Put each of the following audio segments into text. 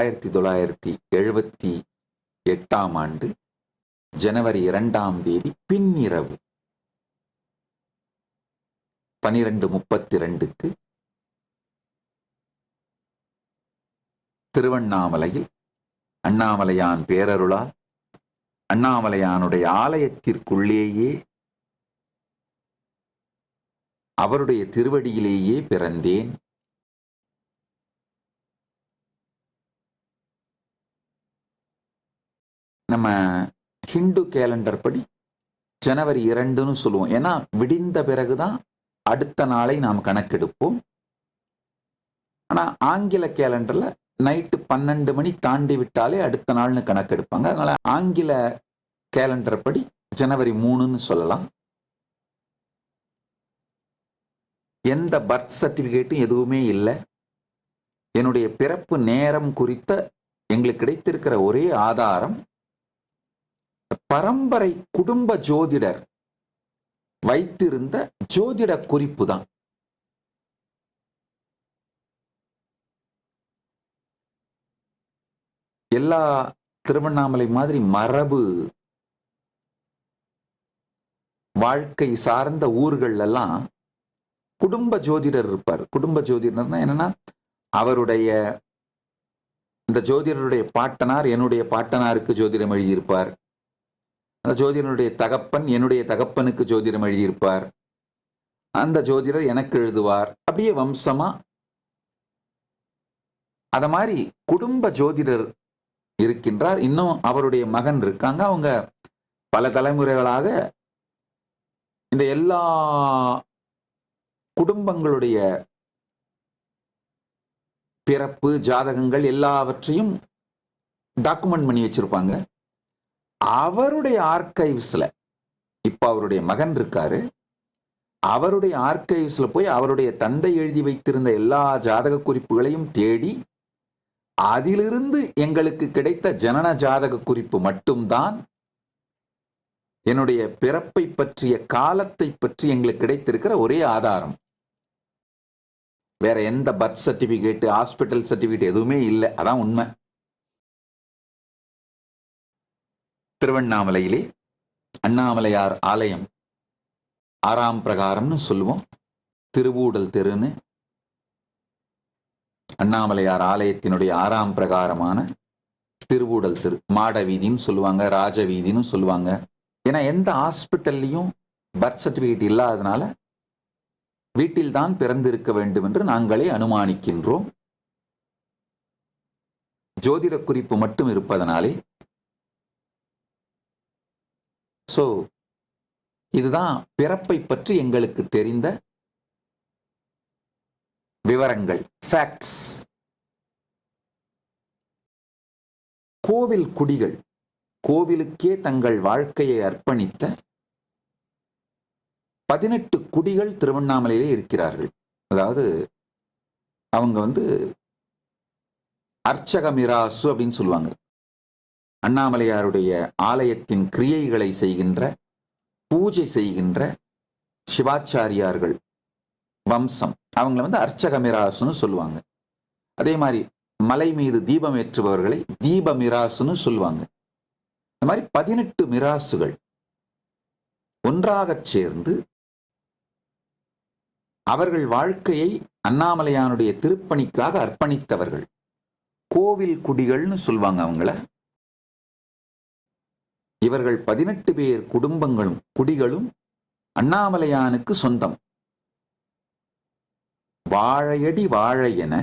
1978 ஜனவரி 2 பின்னிரவு 12:32 திருவண்ணாமலையில் அண்ணாமலையான் பேரருளால் அண்ணாமலையானுடைய ஆலயத்திற்குள்ளேயே அவருடைய திருவடியிலேயே பிறந்தேன். நம்ம ஹிந்து கேலண்டர் படி ஜனவரி 2ன்னு சொல்லுவோம். ஏன்னா விடிந்த பிறகுதான் அடுத்த நாளை நாம் கணக்கெடுப்போம். ஆனா ஆங்கில கேலண்டர்ல நைட்டு 12 மணி தாண்டி விட்டாலே அடுத்த நாள்னு கணக்கெடுப்பாங்க. அதனால ஆங்கில கேலண்டர் படி ஜனவரி 3ன்னு சொல்லலாம். எந்த பர்த் சர்டிபிகேட்டும் எதுவுமே இல்லை. என்னுடைய பிறப்பு நேரம் குறித்த எங்களுக்கு கிடைத்திருக்கிற ஒரே ஆதாரம் பரம்பரை குடும்ப ஜோதிடர் வைத்திருந்த ஜோதிட குறிப்பு தான். எல்லா திருவண்ணாமலை மாதிரி மரபு வாழ்க்கை சார்ந்த ஊர்கள் எல்லாம் குடும்ப ஜோதிடர் இருப்பார். குடும்ப ஜோதிடர்னா என்னன்னா, அவருடைய இந்த ஜோதிடருடைய பாட்டனார் என்னுடைய பாட்டனாருக்கு ஜோதிடம் எழுதியிருப்பார். அந்த ஜோதிடனுடைய தகப்பன் என்னுடைய தகப்பனுக்கு ஜோதிடம் எழுதியிருப்பார். அந்த ஜோதிடர் எனக்கு எழுதுவார். அப்படியே வம்சமா அத மாதிரி குடும்ப ஜோதிடர் இருக்கின்றார். இன்னும் அவருடைய மகன் இருக்காங்க. அவங்க பல தலைமுறைகளாக இந்த எல்லா குடும்பங்களுடைய பிறப்பு ஜாதகங்கள் எல்லாவற்றையும் டாக்குமெண்ட் பண்ணி வச்சிருப்பாங்க. அவருடைய ஆர்கைவ்ஸ்ல இப்ப அவருடைய மகன் இருக்காரு. அவருடைய ஆர்கைவ்ஸ்ல போய் அவருடைய தந்தை எழுதி வைத்திருந்த எல்லா ஜாதக குறிப்புகளையும் தேடி அதிலிருந்து எங்களுக்கு கிடைத்த ஜனன ஜாதக குறிப்பு மட்டும்தான் என்னுடைய பிறப்பை பற்றிய காலத்தை பற்றி எங்களுக்கு கிடைத்திருக்கிற ஒரே ஆதாரம். வேற எந்த பர்த் சர்டிபிகேட் ஹாஸ்பிட்டல் சர்டிபிகேட் எதுவுமே இல்லை. அதான் உண்மை. திருவண்ணாமலையிலே அண்ணாமலையார் ஆலயம் 6ஆம் பிரகாரம்னு சொல்லுவோம். திருவூடல் தெருன்னு அண்ணாமலையார் ஆலயத்தினுடைய 6ஆம் பிரகாரமான திருவூடல் தெரு, மாட வீதின்னு சொல்லுவாங்க, ராஜ வீதின்னு சொல்லுவாங்க. ஏன்னா எந்த ஹாஸ்பிட்டல்லையும் பர்த் சர்டிபிகேட் இல்லாதனால வீட்டில் தான் பிறந்திருக்க வேண்டும் என்று நாங்களே அனுமானிக்கின்றோம். ஜோதிட குறிப்பு மட்டும் இருப்பதனாலே. சோ இதுதான் பிறப்பை பற்றி எங்களுக்கு தெரிந்த விவரங்கள், ஃபேக்ட்ஸ். கோவில் குடிகள், கோவிலுக்கே தங்கள் வாழ்க்கையை அர்ப்பணித்த 18 குடிகள் திருவண்ணாமலையிலே இருக்கிறார்கள். அதாவது அவங்க அர்ச்சக மிராசு அப்படின்னு சொல்லுவாங்க. அண்ணாமலையாருடைய ஆலயத்தின் கிரியைகளை செய்கின்ற, பூஜை செய்கின்ற சிவாச்சாரியார்கள் வம்சம். அவங்கள அர்ச்சக மிராசுன்னு சொல்லுவாங்க. அதே மாதிரி மலை மீது தீபம் ஏற்றுபவர்களை தீப மிராசுன்னு சொல்லுவாங்க. இந்த மாதிரி 18 மிராசுகள் ஒன்றாக சேர்ந்து அவர்கள் வாழ்க்கையை அண்ணாமலையானுடைய திருப்பணிக்காக அர்ப்பணித்தவர்கள். கோவில் குடிகள்னு சொல்லுவாங்க அவங்கள. இவர்கள் 18 பேர் குடும்பங்களும் குடிகளும் அண்ணாமலையானுக்கு சொந்தம். வாழையடி வாழை என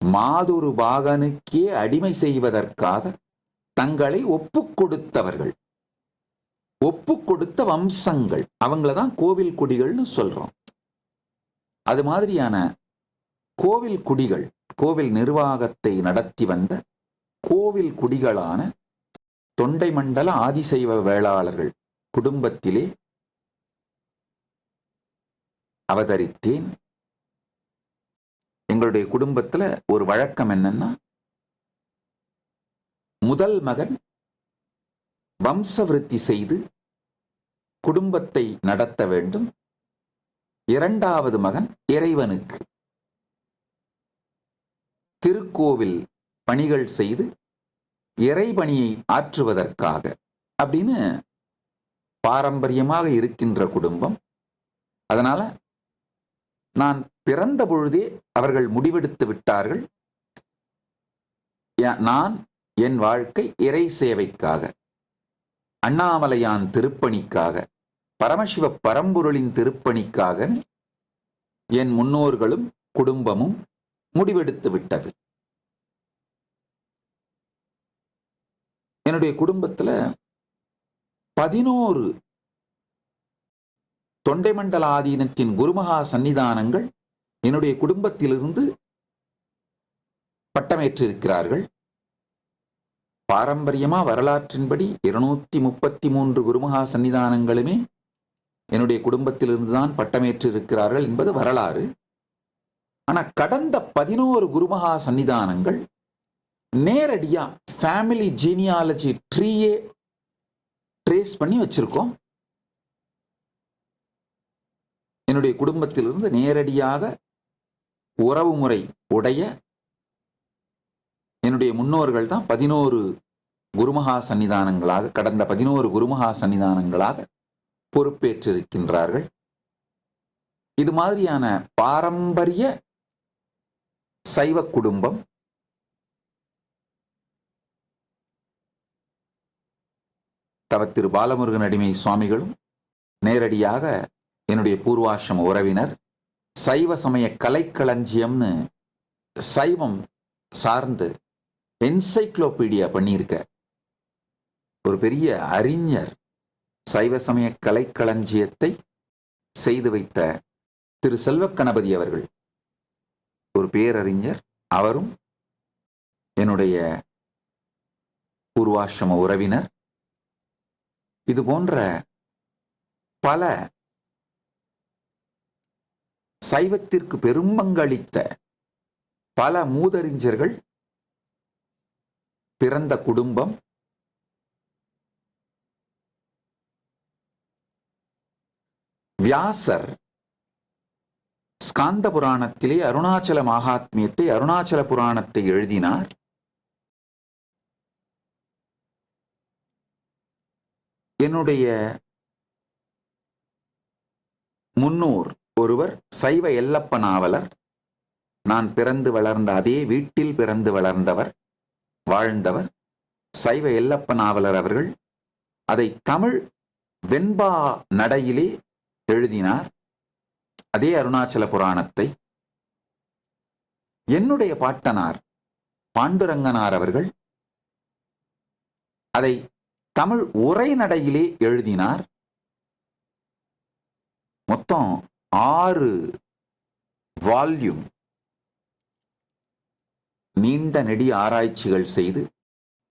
மாதொரு பாகனுக்கே அடிமை செய்வதற்காக தங்களை ஒப்புக் கொடுத்தவர்கள், ஒப்புக் கொடுத்த வம்சங்கள். அவங்களதான் கோவில் குடிகள்னு சொல்றோம். அது மாதிரியான கோவில் குடிகள், கோவில் நிர்வாகத்தை நடத்தி வந்த கோவில் குடிகளான தொண்டை மண்டல ஆதிசைவ வேளாளர்கள் குடும்பத்திலே அவதரித்தேன். எங்களுடைய குடும்பத்துல ஒரு வழக்கம் என்னன்னா, முதல் மகன் வம்சவிருத்தி செய்து குடும்பத்தை நடத்த வேண்டும். 2வது மகன் இறைவனுக்கு திருக்கோவில் பணிகள் செய்து இறைபணியை ஆற்றுவதற்காக அப்படின்னு பாரம்பரியமாக இருக்கின்ற குடும்பம். அதனால நான் பிறந்த பொழுதே அவர்கள் முடிவெடுத்து விட்டார்கள், நான் என் வாழ்க்கை இறை சேவைக்காக, அண்ணாமலையான் திருப்பணிக்காக, பரமசிவ பரம்பொருளின் திருப்பணிக்காக என் முன்னோர்களும் குடும்பமும் முடிவெடுத்து விட்டது. என்னுடைய குடும்பத்துல 11 தொண்டைமண்டல ஆதீனத்தின் குருமகா சன்னிதானங்கள் என்னுடைய குடும்பத்திலிருந்து பட்டமேற்றிருக்கிறார்கள். பாரம்பரியமா வரலாற்றின்படி 233 குருமகா சன்னிதானங்களுமே என்னுடைய குடும்பத்திலிருந்துதான் பட்டமேற்றிருக்கிறார்கள் என்பது வரலாறு. ஆனா கடந்த 11 குருமகா சன்னிதானங்கள் நேரடியா ஃபேமிலி ஜீனியாலஜி ட்ரீயே ட்ரேஸ் பண்ணி வச்சிருக்கோம். என்னுடைய குடும்பத்திலிருந்து நேரடியாக உறவுமுறை உடைய என்னுடைய முன்னோர்கள் தான் 11 குருமகா சன்னிதானங்களாக, கடந்த 11 குருமகா சன்னிதானங்களாக பொறுப்பேற்றிருக்கின்றார்கள். இது மாதிரியான பாரம்பரிய சைவ குடும்பம் தவத்திரு பாலமுருகன் அடிமை சுவாமிகளும் நேரடியாக என்னுடைய பூர்வாசிரம உறவினர். சைவ சமய கலைக்களஞ்சியம்னு சைவம் சார்ந்து என்சைக்ளோபீடியா பண்ணியிருக்க ஒரு பெரிய அறிஞர், சைவ சமய கலைக்களஞ்சியத்தை செய்து வைத்த திரு செல்வக்கணபதி அவர்கள் ஒரு பேரறிஞர். அவரும் என்னுடைய பூர்வாசிரம உறவினர். இது போன்ற பல சைவத்திற்கு பெரும்பங்களித்த பல மூதறிஞர்கள் பிறந்த குடும்பம். வியாசர் ஸ்காந்த புராணத்திலே அருணாச்சல மகாத்மியத்தை, அருணாச்சல புராணத்தை எழுதினார். என்னுடைய முன்னோர் ஒருவர் சைவ எல்லப்ப நாவலர். நான் பிறந்து வளர்ந்த அதே வீட்டில் பிறந்து வளர்ந்தவர், வாழ்ந்தவர் சைவ எல்லப்ப நாவலர் அவர்கள் அதை தமிழ் வெண்பா நடையிலே எழுதினார், அதே அருணாச்சல புராணத்தை. என்னுடைய பாட்டனார் பாண்டுரங்கனார் அவர்கள் அதை தமிழ் உரைநடையிலே எழுதினார். மொத்தம் 6 வால்யூம் நீண்ட நெடிய ஆராய்ச்சிகள் செய்து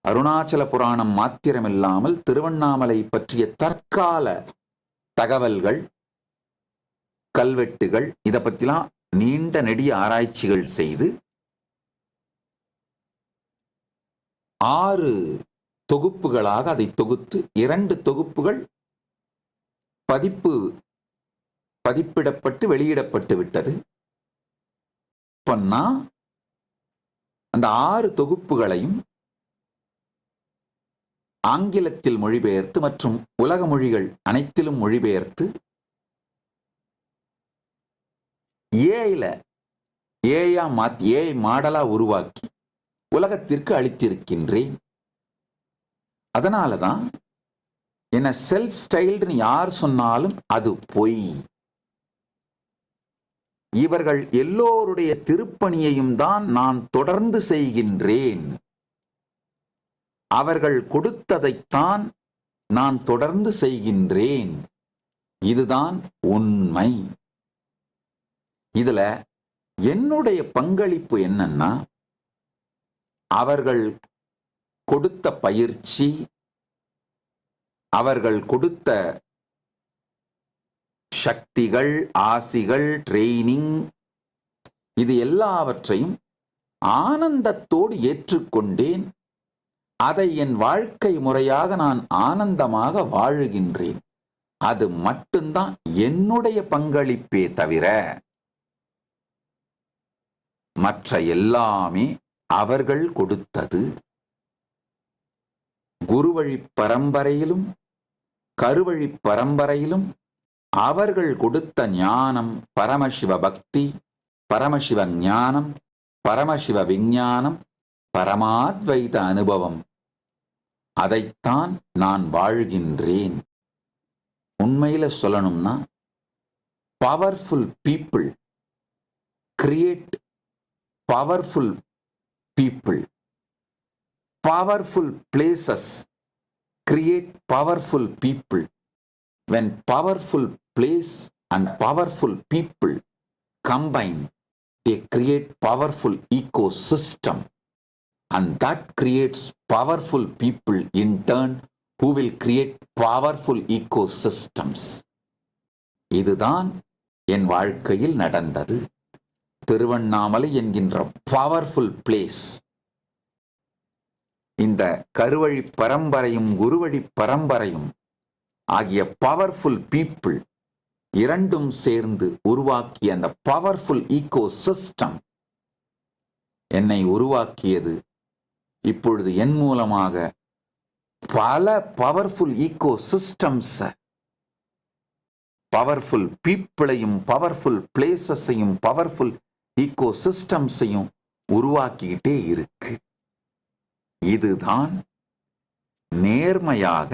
அருணாச்சல புராணம் மாத்திரமில்லாமல் திருவண்ணாமலை பற்றிய தற்கால தகவல்கள், கல்வெட்டுகள், இதை பற்றிலாம் நீண்ட நெடிய ஆராய்ச்சிகள் செய்து 6 தொகுப்புகளாக அதை தொகுத்து 2 தொகுப்புகள் பதிப்பிடப்பட்டு வெளியிடப்பட்டு விட்டது. அந்த 6 தொகுப்புகளையும் ஆங்கிலத்தில் மொழிபெயர்த்து மற்றும் உலக மொழிகள் அனைத்திலும் மொழிபெயர்த்து ஏஐ மாடலா உருவாக்கி உலகத்திற்கு அளித்திருக்கின்றேன். அதனாலதான் என்ன செல்ஃப் ஸ்டைல்டுன்னு யார் சொன்னாலும் அது பொய். இவர்கள் எல்லோருடைய திருப்பணியையும் தான் நான் தொடர்ந்து செய்கின்றேன். அவர்கள் கொடுத்ததைத்தான் நான் தொடர்ந்து செய்கின்றேன். இதுதான் உண்மை. இதுல என்னுடைய பங்களிப்பு என்னன்னா, அவர்கள் கொடுத்த பயிற்சி, அவர்கள் கொடுத்த சக்திகள், ஆசிகள், ட்ரெய்னிங், இது எல்லாவற்றையும் ஆனந்தத்தோடு ஏற்றுக்கொண்டேன். அதை என் வாழ்க்கை முறையாக நான் ஆனந்தமாக வாழுகின்றேன். அது மட்டும்தான் என்னுடைய பங்களிப்பே தவிர மற்ற எல்லாமே அவர்கள் கொடுத்தது. குருவழி பரம்பரையிலும் கருவழி பரம்பரையிலும் அவர்கள் கொடுத்த ஞானம் பரமசிவ பக்தி, பரமசிவ ஞானம், பரமசிவ விஞ்ஞானம், பரமாத்வைத அனுபவம். அதைத்தான் நான் வாழ்கின்றேன். உண்மையில சொல்லணும்னா, powerful people create powerful people. Powerful places create powerful people. When powerful place and powerful people combine, they create powerful ecosystem, and that creates powerful people in turn who will create powerful ecosystems. இதுதான் என் வாழ்க்கையில் நடந்தது. திருவண்ணாமலை என்கின்ற powerful place. இந்த கருவழி பரம்பரையும் குருவழி பரம்பரையும் ஆகிய powerful people இரண்டும் சேர்ந்து உருவாக்கிய அந்த பவர்ஃபுல் ஈகோ சிஸ்டம் என்னை உருவாக்கியது. இப்பொழுது என் மூலமாக பல பவர்ஃபுல் ஈகோ சிஸ்டம்ஸ், பவர்ஃபுல் பீப்புளையும் பவர்ஃபுல் பிளேசஸையும் பவர்ஃபுல் ஈகோ சிஸ்டம்ஸையும் உருவாக்கிக்கிட்டே இருக்கு. இதுதான் நேர்மையாக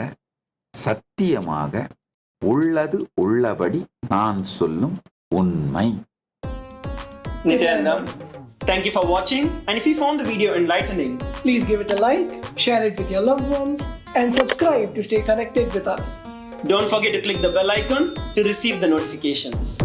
சத்தியமாக உள்ளது உள்ளபடி நான் சொல்லும் உண்மை. Nityanandam, thank you for watching, and if you found the video enlightening, please give it a like, share it with your loved ones, and subscribe to stay connected with us. don't forget to click the bell icon to receive the notifications.